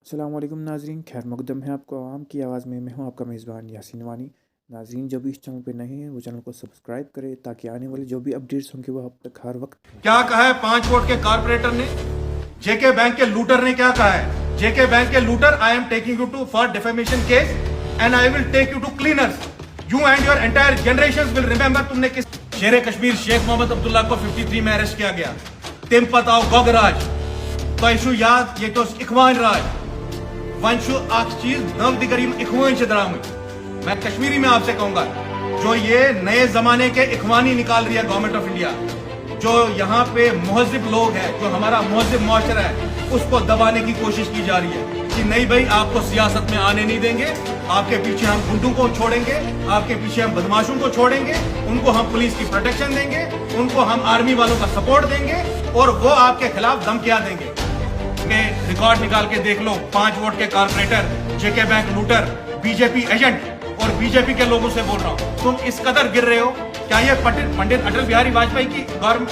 السلام علیکم ناظرین، خیر مقدم ہے آپ کو عوام کی آواز میں ہوں آپ کا میزبان یاسین وانی۔ ناظرین جو بھی اس چینل پہ نئے ہیں وہ چینل کو سبسکرائب کرے تاکہ آنے والی جو بھی اپڈیٹس ہوں گے وہ آپ تک ہر وقت۔ کیا کہا ہے 5 ووٹ کے کارپوریٹر نے؟ جے کے بینک کے لوٹر نے کیا کہا ہے؟ جے کے بینک کے looter, I am taking you to for defamation case and I will take you to cleaners, you and your entire generations will remember تم نے کس شیر کشمیر شیخ محمد عبداللہ کو 53 میں اریسٹ کیا گیا۔ تم پتاو گوگ راج تو یاد یہ تو اخوان راج ون اخ چیز نو دگر اخوان درامت۔ میں کشمیری میں آپ سے کہوں گا، جو یہ نئے زمانے کے اخوانی نکال رہی ہے گورنمنٹ آف انڈیا، جو یہاں پہ مہذب لوگ ہیں، جو ہمارا مہذب معاشرہ ہے، اس کو دبانے کی کوشش کی جا رہی ہے کہ نہیں بھائی آپ کو سیاست میں آنے نہیں دیں گے، آپ کے پیچھے ہم گنڈوں کو چھوڑیں گے، آپ کے پیچھے ہم بدماشوں کو چھوڑیں گے، ان کو ہم پولیس کی پروٹیکشن دیں گے، ان کو ہم آرمی والوں کا سپورٹ دیں گے اور وہ آپ کے خلاف دھمکیاں دیں گے۔ ریکارڈ نکال کے دیکھ لو، 5 ووٹ کے کارپوریٹر، جے کے بینک لوٹر، بی جے پی ایجنٹ اور بی جے پی کے لوگوں سے بول رہا ہوں، تم اس قدر گر رہے ہو۔ کیا یہ پنڈت اٹل بہاری واجپئی کی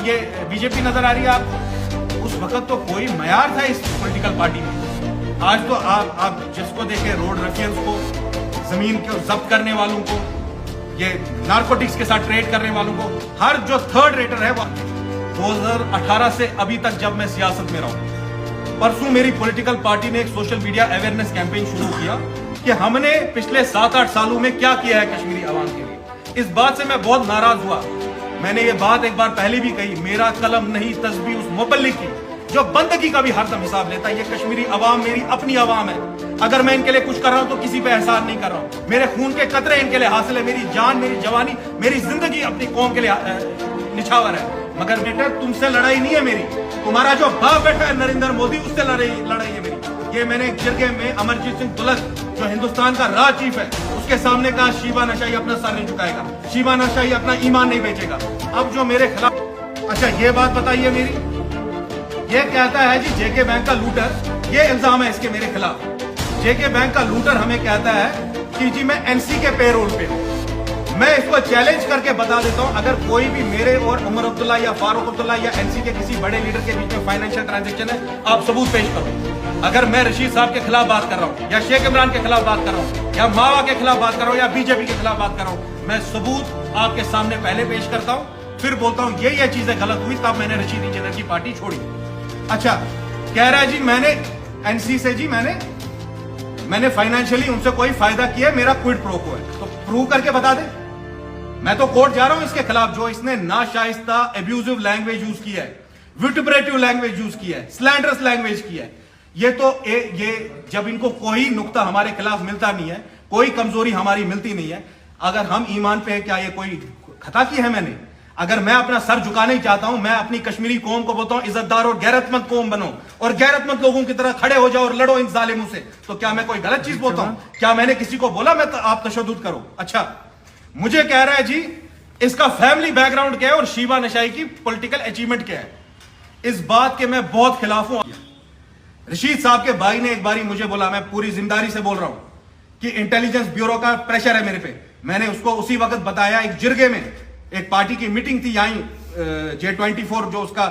یہ بی جے پی نظر آ رہی ہے آپ؟ اس وقت تو کوئی معیار تھا اس پولیٹیکل پارٹی میں۔ آج تو آپ جس کو دیکھیں، روڈ رفیئرز کو، زمین کو ضبط کرنے والوں کو، یہ نارکوٹکس کے ساتھ ٹریڈ کرنے والوں کو، ہر جو تھرڈ ریٹر ہے وہ 2018 سے ابھی تک جب میں سیاست میں رہا ہوں، پرسوں میری پولیٹیکل پارٹی نے ایک سوشل میڈیا اویئرنیس کیمپین شروع کیا کہ ہم نے پچھلے 7-8 سالوں میں کیا کیا ہے کشمیری عوام کے لیے۔ اس بات سے میں بہت ناراض ہوا۔ میں نے یہ بات ایک بار پہلے بھی کہی، میرا قلم نہیں تسبیح اس مبلغ کی جو بندگی کا بھی ہر دم حساب لیتا ہے۔ یہ کشمیری عوام میری اپنی عوام ہے، اگر میں ان کے لیے کچھ کر رہا ہوں تو کسی پہ احسان نہیں کر رہا ہوں۔ میرے خون کے قطرے ان کے لیے حاصل ہے، میری جان، میری جوانی، میری زندگی اپنی قوم کے لیے نچھاور ہے۔ مگر بیٹا تم سے لڑائی نہیں ہے میری، تمہارا جو باپ بیٹھا ہے نریندر مودی، اس سے لڑائی ہے میری۔ یہ میں نے ایک جرگے میں امرجیت سنگھ تلک جو ہندوستان کا راہ چیف ہے، اس کے سامنے کہا شیبا نشائی اپنا سر نہیں جھکائے گا، شیبا نشائی اپنا ایمان نہیں بیچے گا۔ اب جو میرے خلاف، اچھا یہ بات بتائیے میری، یہ کہتا ہے جی جے کے بینک کا لوٹر، یہ الزام ہے اس کے میرے خلاف۔ جے کے بینک کا لوٹر ہمیں کہتا ہے کہ جی میں این سی کے پے رول پہ ہوں۔ میں اس کو چیلنج کر کے بتا دیتا ہوں، اگر کوئی بھی میرے اور عمر عبداللہ یا فاروق عبداللہ یا این سی کے کسی بڑے لیڈر کے بیچ میں فائنینشیل ٹرانزیکشن ہے، آپ ثبوت پیش کرو۔ اگر میں رشید صاحب کے خلاف بات کر رہا ہوں یا شیخ عمران کے خلاف بات کر رہا ہوں یا ماوا کے خلاف بات کر رہا ہوں یا بی جے پی کے خلاف بات کر رہا ہوں، میں ثبوت آپ کے سامنے پہلے پیش کرتا ہوں، پھر بولتا ہوں یہ چیزیں غلط ہوئی، تب میں نے رشید انجینئر کی پارٹی چھوڑی۔ اچھا کہہ رہا ہے جی میں نے این سی سے جی میں نے فائنینشلی ان سے کوئی فائدہ کیا ہے، میرا کوئڈ پرو کو ہے، تو پروو کر کے بتا دیں۔ میں تو کورٹ جا رہا ہوں اس کے خلاف، جو اس نے ناشائستہ ایبیوزو لینگویج یوز کی ہے، وٹبریٹو لینگویج یوز کی ہے، سلینڈرس لینگویج کی ہے۔ یہ جب ان کو کوئی نقطہ ہمارے خلاف ملتا نہیں ہے، کوئی کمزوری ہماری ملتی نہیں ہے، اگر ہم ایمان پہ ہیں، کیا یہ کوئی خطا کی ہے میں نے؟ اگر میں اپنا سر جھکانا ہی چاہتا ہوں، میں اپنی کشمیری قوم کو بولتا ہوں عزت دار اور غیرت مند قوم بنو اور غیرت مند لوگوں کی طرح کھڑے ہو جاؤ اور لڑو ان ظالموں سے، تو کیا میں کوئی غلط چیز بولتا ہوں؟ کیا میں نے کسی کو بولا میں آپ تشدد کرو؟ اچھا مجھے کہہ رہا ہے جی اس کا فیملی بیک گراؤنڈ کیا ہے اور شیبا نشائی کی پولیٹیکل اچیومنٹ کیا ہے۔ اس بات کے میں بہت خلاف ہوں۔ رشید صاحب کے بھائی نے ایک باری مجھے بولا، میں پوری ذمہ داری سے بول رہا ہوں کہ انٹیلیجنس بیورو کا پریشر ہے میرے پہ۔ میں نے اس کو اسی وقت بتایا، ایک جرگے میں ایک پارٹی کی میٹنگ تھی یہیں J24 جو اس کا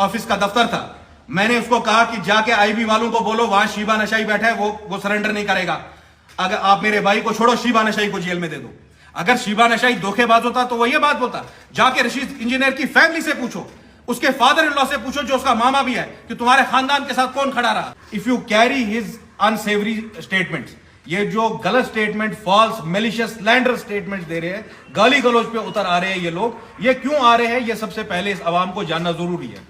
آفس کا دفتر تھا، میں نے اس کو کہا کہ جا کے آئی بی والوں کو بولو وہاں شیبا نشائی بیٹھا ہے، وہ سرنڈر نہیں کرے گا، اگر آپ میرے بھائی کو چھوڑو شیبا نشائی کو جیل میں دے دو۔ اگر شیبا نشائی دھوکے باز ہوتا تو وہ یہ بات بولتا، جا کے رشید انجینئر کی فیملی سے پوچھو، اس کے فادر ان لا سے پوچھو جو اس کا ماما بھی ہے، کہ تمہارے خاندان کے ساتھ کون کھڑا رہا۔ If you carry his unsavoury statements, یہ جو غلط statement, false malicious slander statement دے رہے ہیں، گالی گلوچ پہ اتر آ رہے ہیں یہ لوگ، یہ کیوں آ رہے ہیں؟ یہ سب سے پہلے اس عوام کو جاننا ضروری ہے۔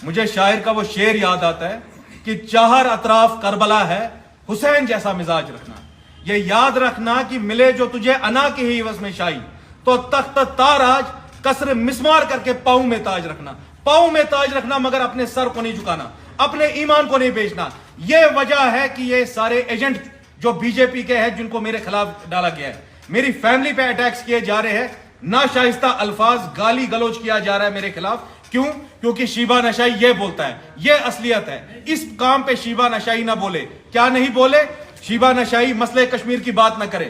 مجھے شاعر کا وہ شعر یاد آتا ہے کہ چاہر اطراف کربلا ہے، حسین جیسا مزاج رکھنا۔ یہ یاد رکھنا کہ ملے جو تجھے انا کے ہی عوض میں شاہی، تو تخت تاراج کسر مسمار کر کے پاؤں میں تاج رکھنا، پاؤں میں تاج رکھنا، مگر اپنے سر کو نہیں جھکانا، اپنے ایمان کو نہیں بیچنا۔ یہ وجہ ہے کہ یہ سارے ایجنٹ جو بی جے پی کے ہیں جن کو میرے خلاف ڈالا گیا ہے، میری فیملی پہ اٹیکس کیے جا رہے ہیں، ناشائستہ الفاظ گالی گلوچ کیا جا رہا ہے میرے خلاف۔ کیوں؟ کیونکہ شیبا نشائی یہ بولتا ہے، یہ اصلیت ہے۔ اس کام پہ شیبا نشائی نہ بولے، کیا نہیں بولے؟ شیبا نشائی مسئلہ کشمیر کی بات نہ کرے،